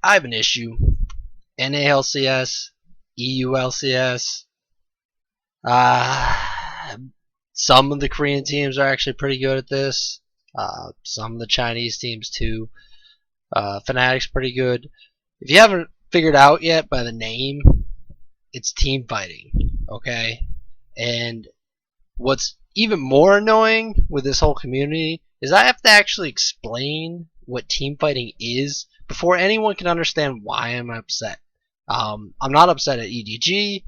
I have an issue. NALCS, EULCS, some of the Korean teams are actually pretty good at this. Some of the Chinese teams too. Fnatic's pretty good. If you haven't figured out yet by the name, it's team fighting, okay? And what's even more annoying with this whole community is I have to actually explain what team fighting is before anyone can understand why I'm upset. I'm not upset at EDG.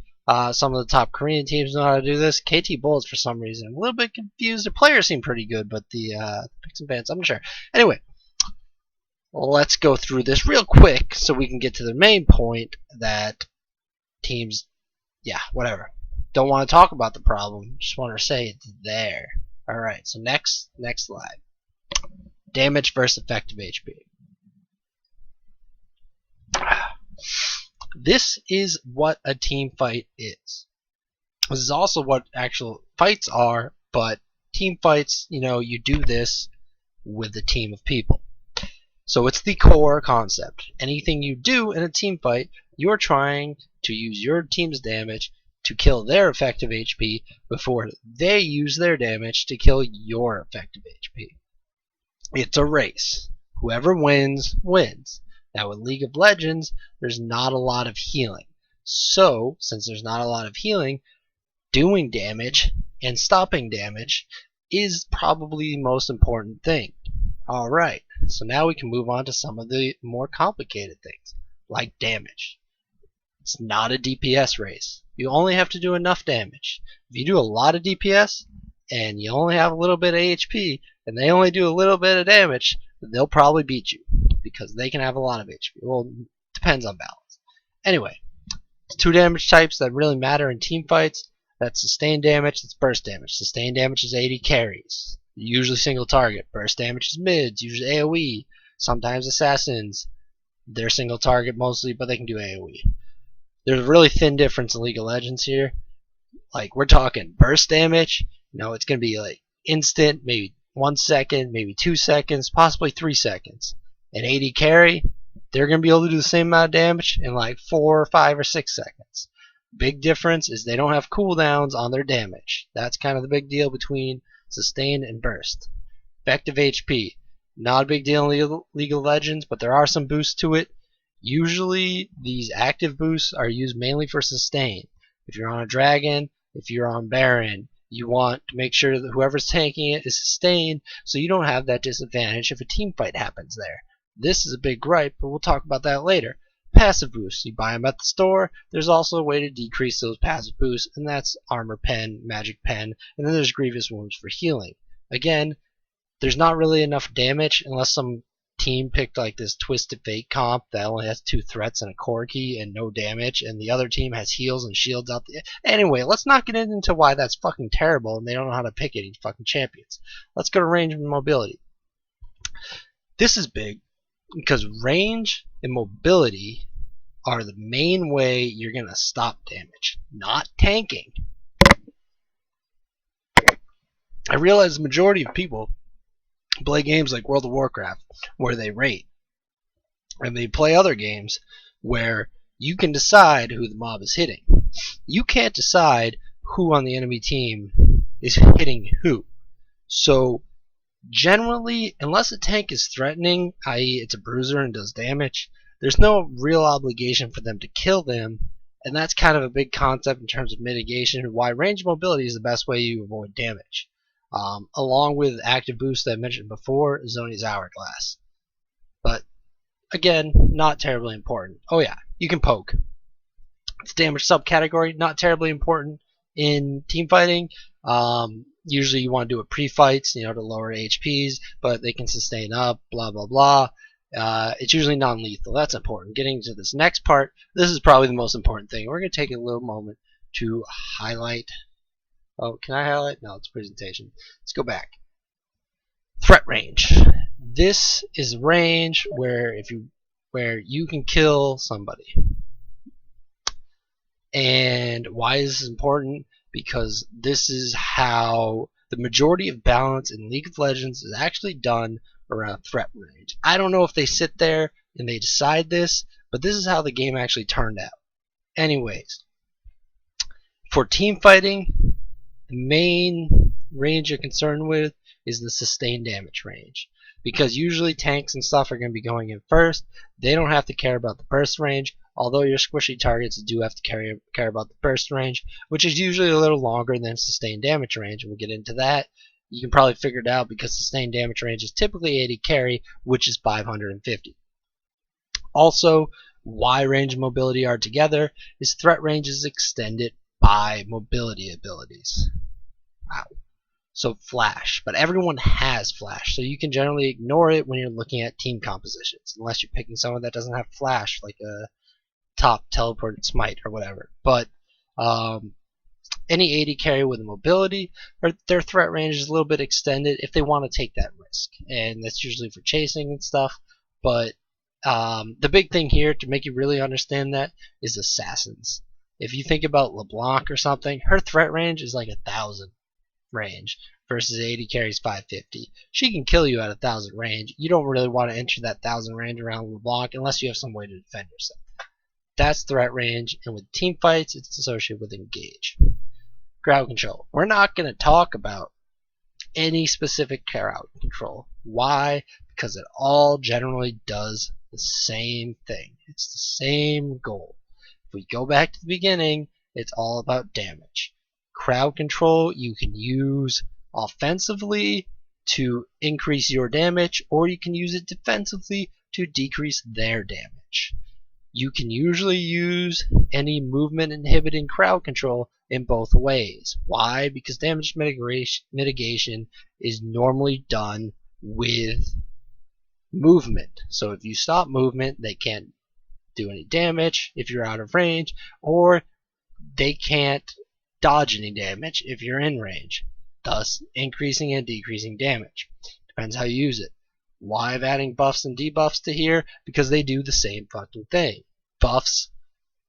Some of the top Korean teams know how to do this. KT Bullets, for some reason, I'm a little bit confused. The players seem pretty good, but the picks and bans, I'm not sure. Anyway, let's go through this real quick so we can get to the main point that teams, yeah, whatever. Don't want to talk about the problem. Just want to say it's there. Alright, so next slide. Damage versus effective HP. This is what a team fight is. This is also what actual fights are, but team fights, you do this with a team of people. So it's the core concept. Anything you do in a team fight, you're trying to use your team's damage to kill their effective HP before they use their damage to kill your effective HP. It's a race. Whoever wins, wins. Now with League of Legends, there's not a lot of healing. So, since there's not a lot of healing, doing damage and stopping damage is probably the most important thing. Alright, so now we can move on to some of the more complicated things, like damage. It's not a DPS race. You only have to do enough damage. If you do a lot of DPS, and you only have a little bit of HP, and they only do a little bit of damage, they'll probably beat you, because they can have a lot of HP. Well, it depends on balance. Anyway, two damage types that really matter in team fights. That's sustained damage, that's burst damage. Sustained damage is AD carries, usually single target. Burst damage is mids, usually AoE. Sometimes assassins, they're single target mostly, but they can do AoE. There's a really thin difference in League of Legends here. Like, we're talking burst damage, it's going to be like instant, maybe 1 second, maybe 2 seconds, possibly 3 seconds. And AD carry, they're going to be able to do the same amount of damage in like 4 or 5 or 6 seconds. Big difference is they don't have cooldowns on their damage. That's kind of the big deal between sustained and burst. Effective HP, not a big deal in League of Legends, but there are some boosts to it. Usually these active boosts are used mainly for sustain. If you're on a dragon, if you're on Baron, you want to make sure that whoever's tanking it is sustained so you don't have that disadvantage if a team fight happens there. This is a big gripe, but we'll talk about that later. Passive boosts, you buy them at the store. There's also a way to decrease those passive boosts, and that's Armor Pen, Magic Pen, and then there's Grievous Wounds for healing. Again, there's not really enough damage unless some team picked like this Twisted Fate comp that only has 2 threats and a Corki and no damage, and the other team has heals and shields out there. Anyway, let's not get into why that's fucking terrible and they don't know how to pick any fucking champions. Let's go to range and mobility. This is big because range and mobility are the main way you're gonna stop damage, not tanking. I realize the majority of people play games like World of Warcraft where they rate, and they play other games where you can decide who the mob is hitting. You can't decide who on the enemy team is hitting who. So generally, unless a tank is threatening, i.e. it's a bruiser and does damage, there's no real obligation for them to kill them, and that's kind of a big concept in terms of mitigation and why range mobility is the best way you avoid damage. Along with active boost that I mentioned before, Zhonya's Hourglass. But again, not terribly important. Oh yeah, you can poke. It's damage subcategory, not terribly important in team fighting. Usually you want to do it pre-fights, to lower HPs, but they can sustain up, blah blah blah. It's usually non-lethal. That's important. Getting to this next part, this is probably the most important thing. We're going to take a little moment to highlight. Oh, can I highlight? No, it's presentation. Let's go back. Threat range. This is range where you can kill somebody. And why is this important? Because this is how the majority of balance in League of Legends is actually done around threat range. I don't know if they sit there and they decide this, but this is how the game actually turned out. Anyways, for team fighting, the main range you're concerned with is the sustained damage range, because usually tanks and stuff are going to be going in first. They don't have to care about the burst range, although your squishy targets do have to care about the burst range, which is usually a little longer than sustained damage range. We'll get into that. You can probably figure it out because sustained damage range is typically 80 carry, which is 550. Also, why range and mobility are together is threat range is extended by mobility abilities. Wow. So flash, but everyone has flash, so you can generally ignore it when you're looking at team compositions, unless you're picking someone that doesn't have flash, like a top teleported smite or whatever. But any 80 carry with a mobility, or their threat range is a little bit extended if they want to take that risk, and that's usually for chasing and stuff. But the big thing here to make you really understand that is assassins. If you think about LeBlanc or something, her threat range is like 1,000 range versus 80 carries 550. She can kill you at 1,000 range. You don't really want to enter that 1,000 range around LeBlanc unless you have some way to defend yourself. That's threat range, and with team fights, it's associated with engage. Crowd control. We're not going to talk about any specific crowd control. Why? Because it all generally does the same thing. It's the same goal. If we go back to the beginning, it's all about damage. Crowd control you can use offensively to increase your damage, or you can use it defensively to decrease their damage. You can usually use any movement inhibiting crowd control in both ways. Why? Because damage mitigation is normally done with movement. So if you stop movement, they can't do any damage if you're out of range, or they can't dodge any damage if you're in range, thus increasing and decreasing damage. Depends how you use it. Why am adding buffs and debuffs to here? Because they do the same fucking thing. Buffs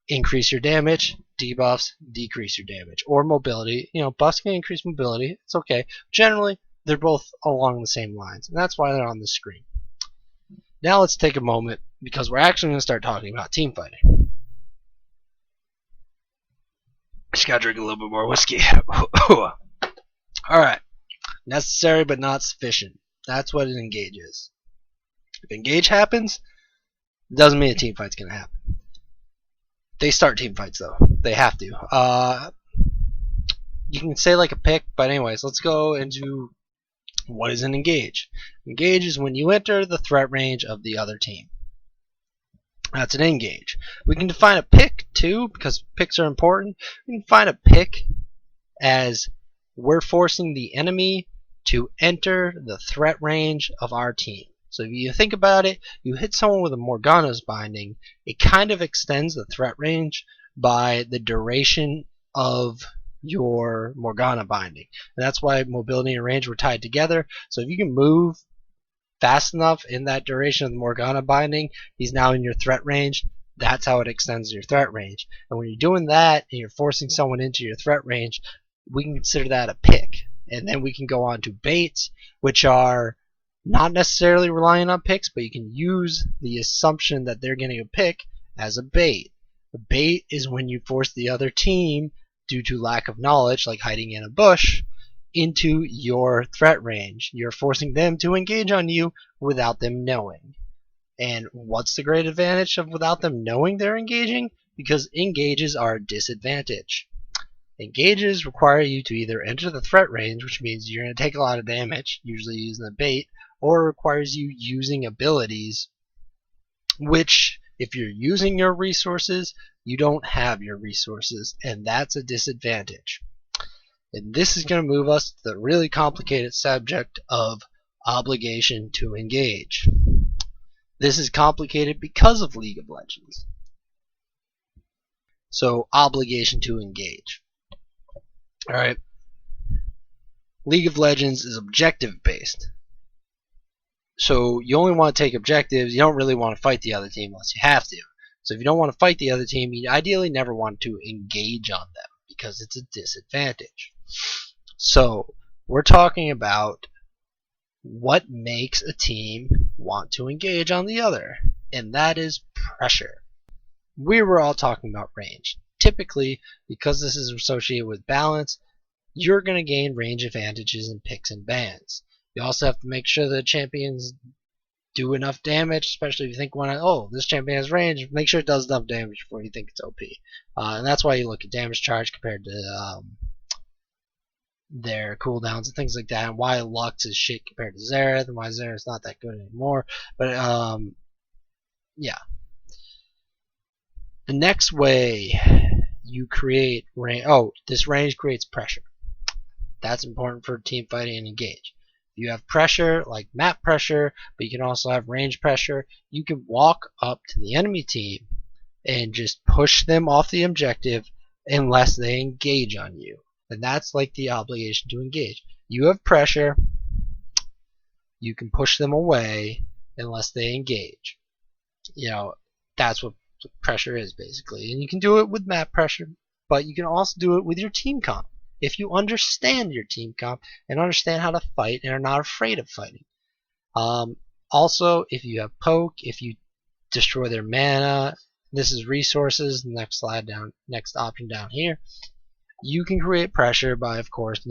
increase your damage, debuffs decrease your damage. Or mobility. Buffs can increase mobility. It's okay. Generally, they're both along the same lines, and that's why they're on the screen. Now let's take a moment, because we're actually going to start talking about team fighting. Just gotta drink a little bit more whiskey. Alright. Necessary but not sufficient. That's what an engage is. If engage happens, it doesn't mean a team fight's gonna happen. They start team fights though. They have to. You can say like a pick, but anyways, let's go into what is an engage. Engage is when you enter the threat range of the other team. That's an engage. We can define a pick too, because picks are important. We can define a pick as we're forcing the enemy to enter the threat range of our team. So if you think about it, you hit someone with a Morgana's binding, it kind of extends the threat range by the duration of your Morgana binding. And that's why mobility and range were tied together. So if you can move fast enough in that duration of the Morgana binding, he's now in your threat range. That's how it extends your threat range. And when you're doing that and you're forcing someone into your threat range, we can consider that a pick. And then we can go on to baits, which are not necessarily relying on picks, but you can use the assumption that they're getting a pick as a bait. A bait is when you force the other team, due to lack of knowledge, like hiding in a bush, into your threat range. You're forcing them to engage on you without them knowing. And what's the great advantage of without them knowing they're engaging? Because engages are a disadvantage. Engages require you to either enter the threat range, which means you're going to take a lot of damage, usually using the bait, or requires you using abilities, which, if you're using your resources, you don't have your resources, and that's a disadvantage. And this is going to move us to the really complicated subject of obligation to engage. This is complicated because of League of Legends. So, obligation to engage. Alright. League of Legends is objective based. So you only want to take objectives. You don't really want to fight the other team unless you have to. So if you don't want to fight the other team, you ideally never want to engage on them because it's a disadvantage. So we're talking about what makes a team want to engage on the other. and that is pressure. We were all talking about range. Typically, because this is associated with balance, you're going to gain range advantages in picks and bans. You also have to make sure the champions do enough damage, especially if you think this champion has range, make sure it does enough damage before you think it's OP. And that's why you look at damage charge compared to their cooldowns and things like that, and why Lux is shit compared to Xerath, and why Xerath's not that good anymore. But yeah. The next way you create range, this range creates pressure. That's important for team fighting and engage. You have pressure, like map pressure, but you can also have range pressure. You can walk up to the enemy team and just push them off the objective unless they engage on you. And that's like the obligation to engage. You have pressure, you can push them away unless they engage. That's what pressure is basically. And you can do it with map pressure, but you can also do it with your team comp. If you understand your team comp and understand how to fight and are not afraid of fighting. Also, if you have poke, if you destroy their mana, this is resources, next option down here. You can create pressure by, of course,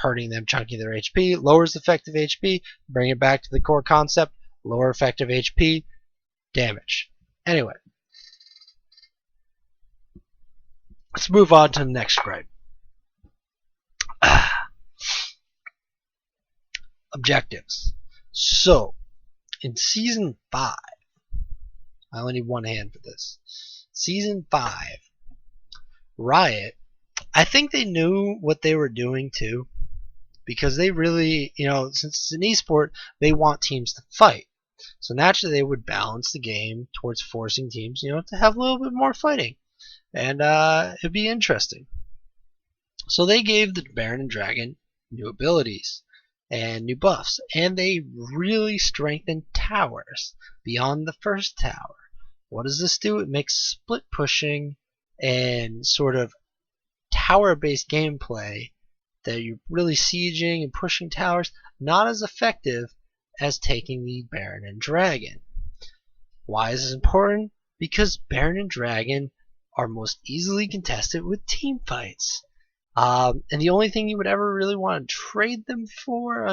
hurting them, chunking their HP, lowers effective HP, bring it back to the core concept, lower effective HP, damage. Anyway, let's move on to the next gripe. Objectives. So, in Season 5, I only need one hand for this. Season 5, Riot, I think they knew what they were doing too, because they really, since it's an esport, they want teams to fight. So naturally they would balance the game towards forcing teams, to have a little bit more fighting. And it'd be interesting. So they gave the Baron and Dragon new abilities and new buffs, and they really strengthened towers beyond the first tower. What does this do? It makes split pushing and sort of tower-based gameplay that you're really sieging and pushing towers not as effective as taking the Baron and Dragon. Why is this important? Because Baron and Dragon are most easily contested with team fights. And the only thing you would ever really want to trade them for,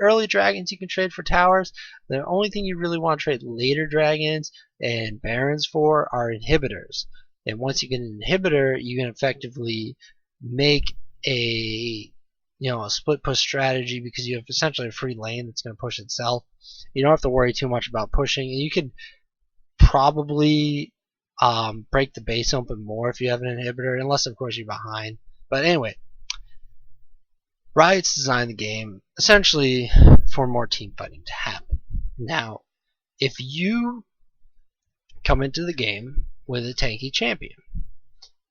early dragons you can trade for towers. The only thing you really want to trade later dragons and barons for are inhibitors. And once you get an inhibitor, you can effectively make a split push strategy, because you have essentially a free lane that's going to push itself. You don't have to worry too much about pushing, and you could probably break the base open more if you have an inhibitor, unless of course you're behind. But anyway, Riot's designed the game essentially for more team fighting to happen. Now, if you come into the game with a tanky champion,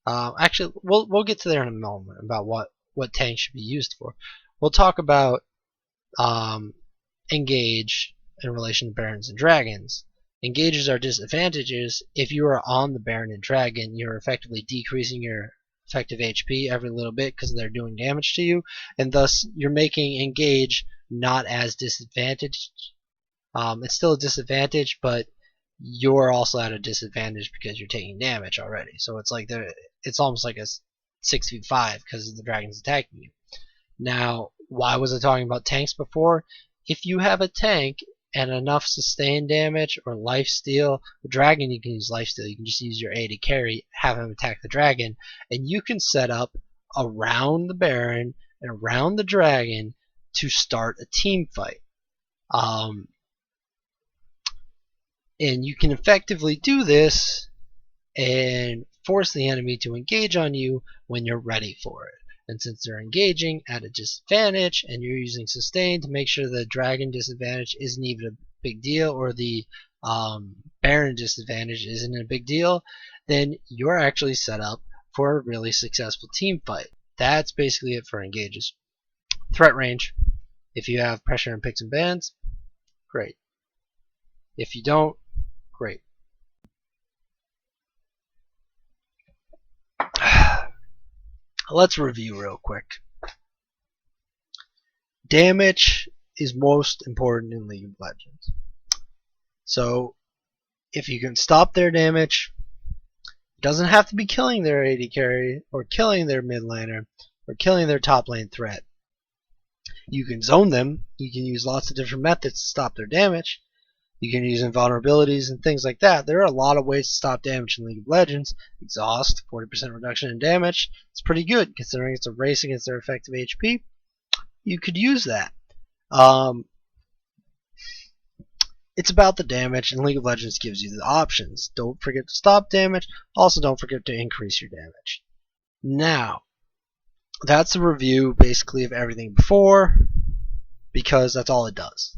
actually, we'll get to there in a moment about what tank should be used for. We'll talk about engage in relation to barons and dragons. Engages are disadvantages. If you are on the baron and dragon, you're effectively decreasing your effective HP every little bit because they're doing damage to you, and thus you're making engage not as disadvantaged. It's still a disadvantage, but you're also at a disadvantage because you're taking damage already. So it's like it's almost like a 6v5 because the dragon's attacking you. Now, why was I talking about tanks before? If you have a tank and enough sustained damage or lifesteal, the dragon, you can use lifesteal. You can just use your A to carry, have him attack the dragon, and you can set up around the baron and around the dragon to start a team fight. And you can effectively do this and force the enemy to engage on you when you're ready for it. And since they're engaging at a disadvantage and you're using sustain to make sure the dragon disadvantage isn't even a big deal, or the baron disadvantage isn't a big deal, then you're actually set up for a really successful team fight. That's basically it for engages. Threat range. If you have pressure and picks and bans, great. If you don't, great. Let's review real quick. Damage is most important in League of Legends. So If you can stop their damage, it doesn't have to be killing their AD carry or killing their mid laner or killing their top lane threat. You can zone them. You can use lots of different methods to stop their damage. You can use invulnerabilities and things like that. There are a lot of ways to stop damage in League of Legends. Exhaust, 40% reduction in damage. It's pretty good considering it's a race against their effective HP. You could use that. It's about the damage, and League of Legends gives you the options. Don't forget to stop damage. Also, don't forget to increase your damage. Now, that's a review basically of everything before, because that's all it does.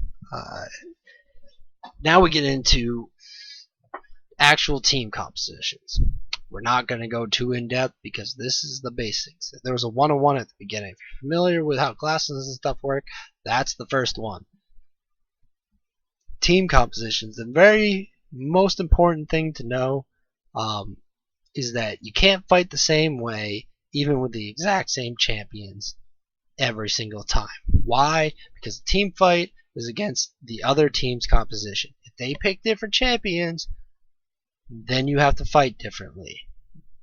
Now we get into actual team compositions. We're not going to go too in depth because this is the basics. There was a 101 at the beginning. If you're familiar with how classes and stuff work, that's the first one. Team compositions. The very most important thing to know is that you can't fight the same way even with the exact same champions every single time. Why? Because a team fight is against the other team's composition. If they pick different champions, then you have to fight differently.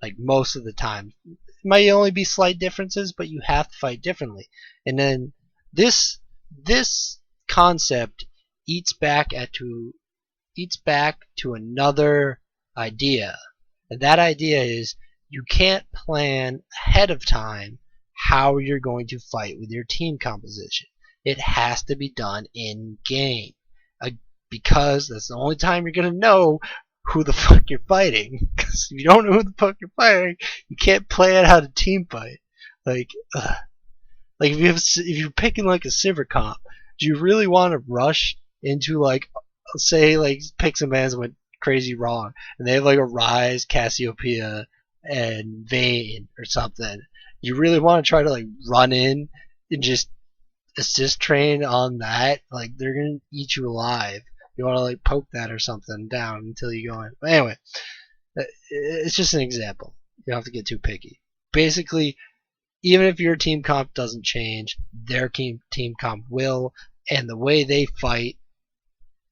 Like most of the time. It might only be slight differences, but you have to fight differently. And then this concept eats back to another idea. And that idea is you can't plan ahead of time how you're going to fight with your team composition. It has to be done in game. Because that's the only time you're going to know who the fuck you're fighting. Because if you don't know who the fuck you're fighting, you can't plan how to team fight. Like if you're picking like a Sivir comp, do you really want to rush into like, say like pick some bands that went crazy wrong, and they have like a Ryze, Cassiopeia, and Vayne or something? You really want to try to like run in and just assist train on that? Like they're gonna eat you alive. You want to like poke that or something down until you go in. But anyway, it's just an example. You don't have to get too picky. Basically, even if your team comp doesn't change, their team comp will, and the way they fight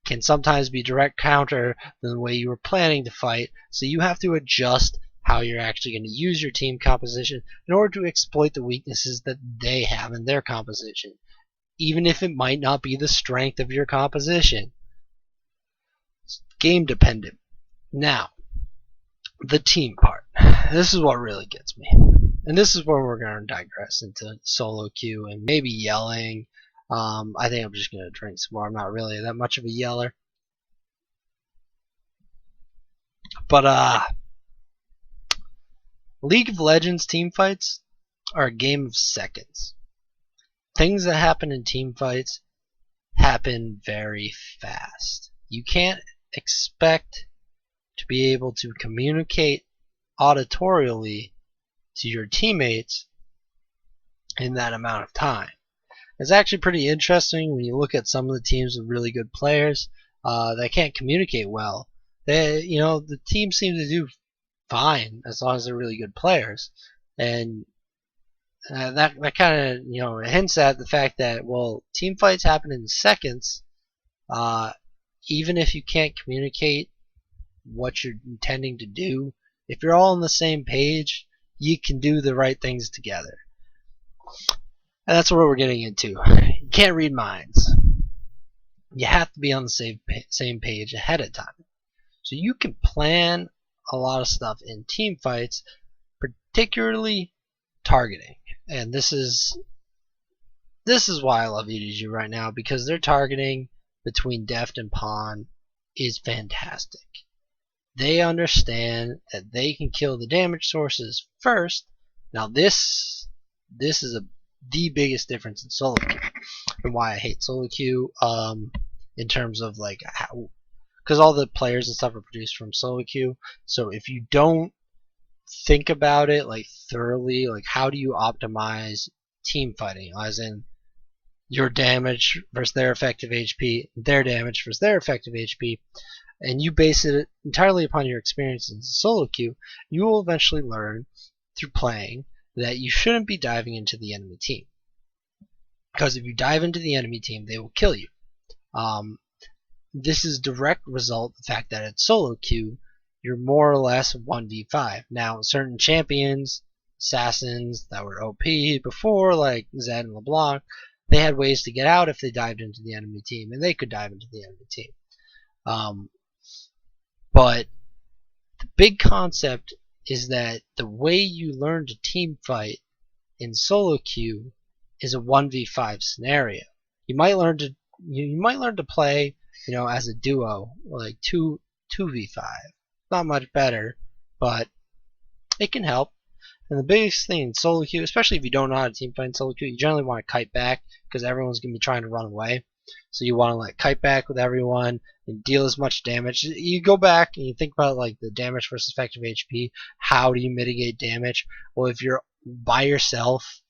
can sometimes be direct counter than the way you were planning to fight, so you have to adjust how you're actually going to use your team composition in order to exploit the weaknesses that they have in their composition, even if it might not be the strength of your composition. It's game dependent. Now, the team part. This is what really gets me. And this is where we're going to digress into solo queue and maybe yelling. I think I'm just going to drink some more. I'm not really that much of a yeller. But League of Legends team fights are a game of seconds. Things that happen in team fights happen very fast. You can't expect to be able to communicate auditorially to your teammates in that amount of time. It's actually pretty interesting when you look at some of the teams with really good players that can't communicate well. The team seems to do fine as long as they're really good players, and that kind of hints at the fact that, well, team fights happen in seconds. Even if you can't communicate what you're intending to do, if you're all on the same page, you can do the right things together. And that's what we're getting into. You can't read minds. You have to be on the same page ahead of time. So you can plan a lot of stuff in team fights, particularly targeting. And this is why I love EDG right now, because their targeting between Deft and Pawn is fantastic. They understand that they can kill the damage sources first. Now this is the biggest difference in solo queue, and why I hate solo queue in terms of like how, because all the players and stuff are produced from solo queue. So if you don't think about it like thoroughly, like how do you optimize team fighting, as in your damage versus their effective HP, their damage versus their effective HP, and you base it entirely upon your experience in solo queue, you will eventually learn through playing that you shouldn't be diving into the enemy team. Because if you dive into the enemy team, they will kill you. this is direct result of the fact that it's solo queue. You're more or less 1v5. Now, certain champions, assassins that were OP before, like Zed and LeBlanc, they had ways to get out if they dived into the enemy team, and they could dive into the enemy team. But the big concept is that the way you learn to team fight in solo queue is a 1v5 scenario. You might learn to play, as a duo, like 2v5. Not much better, but it can help. And the biggest thing in solo queue, especially if you don't know how to team fight in solo queue, you generally want to kite back because everyone's going to be trying to run away. So you want to kite back with everyone and deal as much damage. You go back and you think about the damage versus effective HP. How do you mitigate damage? Well, if you're by yourself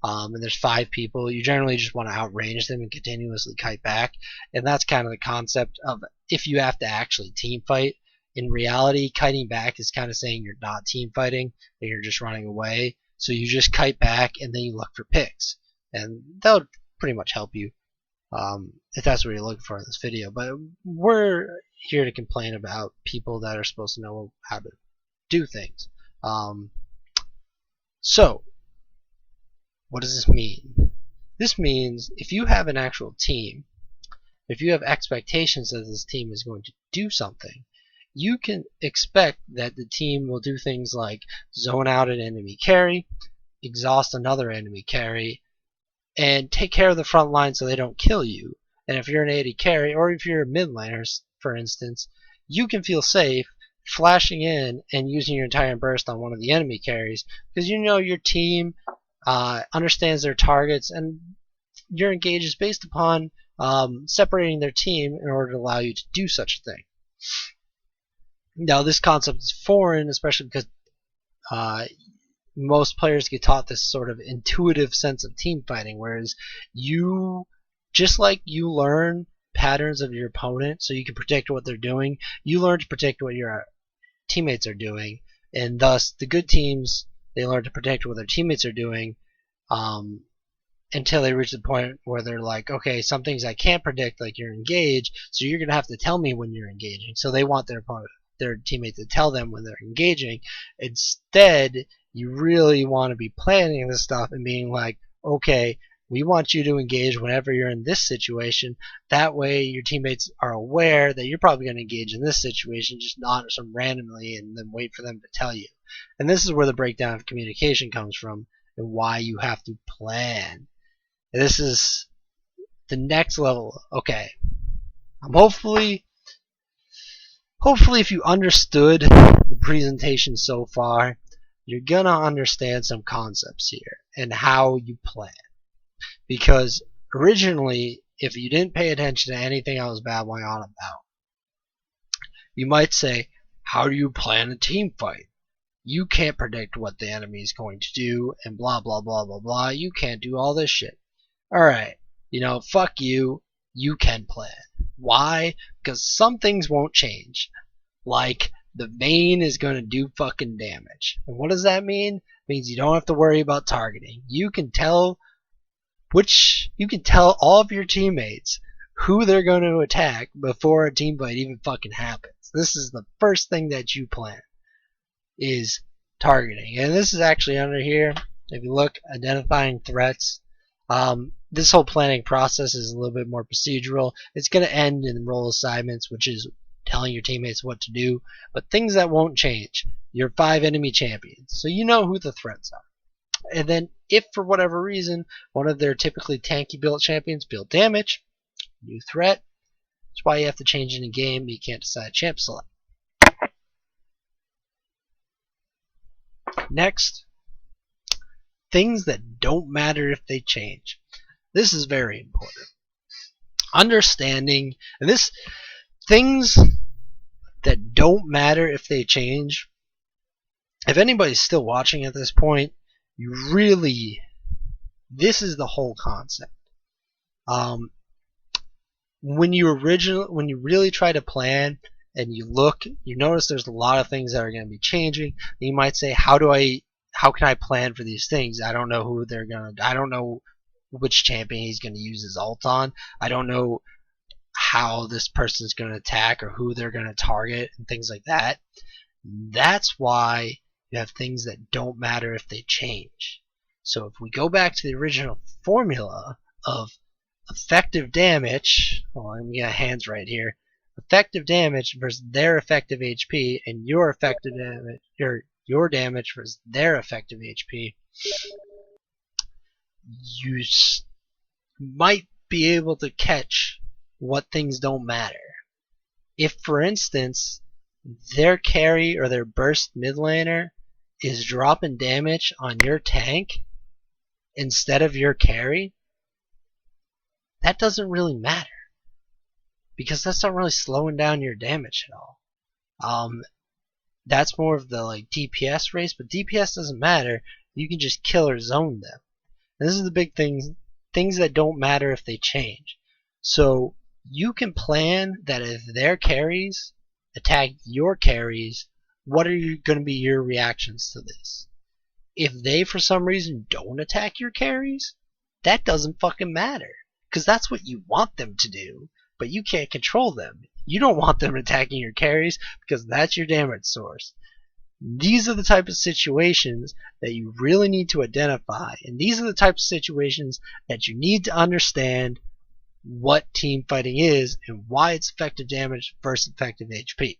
and there's 5 people, you generally just want to outrange them and continuously kite back. And that's kind of the concept of if you have to actually team fight. In reality, kiting back is kind of saying you're not team fighting and you're just running away. So you just kite back and then you look for picks. And that would pretty much help you if that's what you're looking for in this video. But we're here to complain about people that are supposed to know how to do things. So, what does this mean? This means if you have an actual team, if you have expectations that this team is going to do something, you can expect that the team will do things like zone out an enemy carry, exhaust another enemy carry, and take care of the front line so they don't kill you. And if you're an AD carry, or if you're a mid laner, for instance, you can feel safe flashing in and using your entire burst on one of the enemy carries because you know your team understands their targets, and your engage is based upon separating their team in order to allow you to do such a thing. Now, this concept is foreign, especially because most players get taught this sort of intuitive sense of team fighting, whereas just like you learn patterns of your opponent so you can predict what they're doing, you learn to predict what your teammates are doing, and thus the good teams, they learn to predict what their teammates are doing until they reach the point where they're like, okay, some things I can't predict, like you're engaged, so you're going to have to tell me when you're engaging. So they want their teammate to tell them when they're engaging. Instead, you really want to be planning this stuff and being like, okay, we want you to engage whenever you're in this situation. That way your teammates are aware that you're probably going to engage in this situation, just not some randomly and then wait for them to tell you. And this is where the breakdown of communication comes from and why you have to plan. And this is the next level. Okay, hopefully if you understood the presentation so far, you're going to understand some concepts here and how you plan. Because originally, if you didn't pay attention to anything I was babbling on about, you might say, how do you plan a team fight? You can't predict what the enemy is going to do and blah blah blah blah blah. You can't do all this shit. Alright, fuck you. You can plan. Why? Because some things won't change. Like, the Vayne is going to do fucking damage. And what does that mean? It means you don't have to worry about targeting. You can tell all of your teammates who they're going to attack before a team fight even fucking happens. This is the first thing that you plan, is targeting. And this is actually under here. If you look, identifying threats. This whole planning process is a little bit more procedural. It's going to end in role assignments, which is telling your teammates what to do. But things that won't change. Your 5 enemy champions. So you know who the threats are. And then if for whatever reason one of their typically tanky built champions build damage, new threat. That's why you have to change in a game. You can't decide champ select. Next, things that don't matter if they change. This is very important. Understanding, and things that don't matter if they change. If anybody's still watching at this point, this is the whole concept. When you really try to plan and you look, you notice there's a lot of things that are going to be changing. And you might say, how can I plan for these things? I don't know who I don't know which champion he's going to use his ult on. I don't know how this person's going to attack or who they're going to target and things like that. That's why you have things that don't matter if they change. So if we go back to the original formula of effective damage, let me get hands right here. Effective damage versus their effective HP, and your effective damage, your damage versus their effective HP. You might be able to catch what things don't matter. If, for instance, their carry or their burst mid laner is dropping damage on your tank instead of your carry, that doesn't really matter, because that's not really slowing down your damage at all. That's more of the like DPS race, but DPS doesn't matter. You can just kill or zone them. And this is the big things that don't matter if they change. So you can plan that if their carries attack your carries, what are going to be your reactions to this? If they for some reason don't attack your carries, that doesn't fucking matter, because that's what you want them to do, but you can't control them. You don't want them attacking your carries because that's your damage source. These are the type of situations that you really need to identify, and these are the types of situations that you need to understand what team fighting is and why it's effective damage versus effective HP.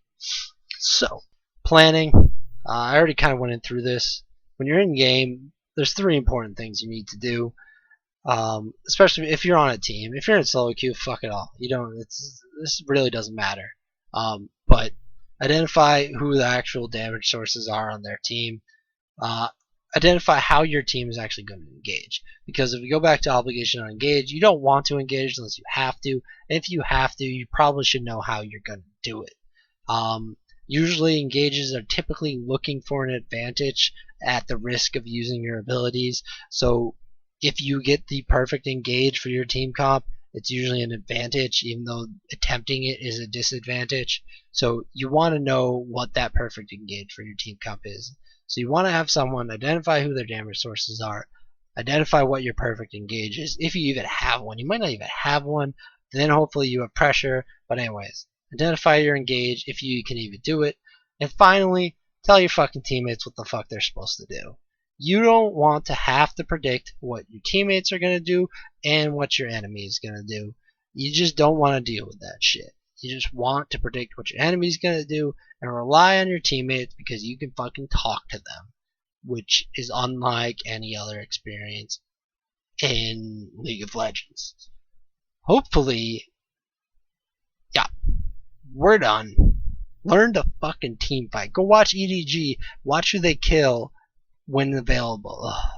So, planning. I already kind of went through this. When you're in game, there's 3 important things you need to do. Especially if you're on a team. If you're in solo queue, fuck it all. This really doesn't matter. But identify who the actual damage sources are on their team. Identify how your team is actually going to engage. Because if you go back to obligation on engage, you don't want to engage unless you have to. And if you have to, you probably should know how you're going to do it. Usually engages are typically looking for an advantage at the risk of using your abilities. So if you get the perfect engage for your team comp, it's usually an advantage, even though attempting it is a disadvantage. So you want to know what that perfect engage for your team comp is. So you want to have someone identify who their damage sources are, identify what your perfect engage is, if you even have one. You might not even have one, then hopefully you have pressure. But anyways, identify your engage if you can even do it. And finally, tell your fucking teammates what the fuck they're supposed to do. You don't want to have to predict what your teammates are going to do and what your enemy is going to do. You just don't want to deal with that shit. You just want to predict what your enemy is going to do and rely on your teammates because you can fucking talk to them, which is unlike any other experience in League of Legends. Hopefully, yeah, we're done. Learn to fucking team fight. Go watch EDG. Watch who they kill when available. Ugh.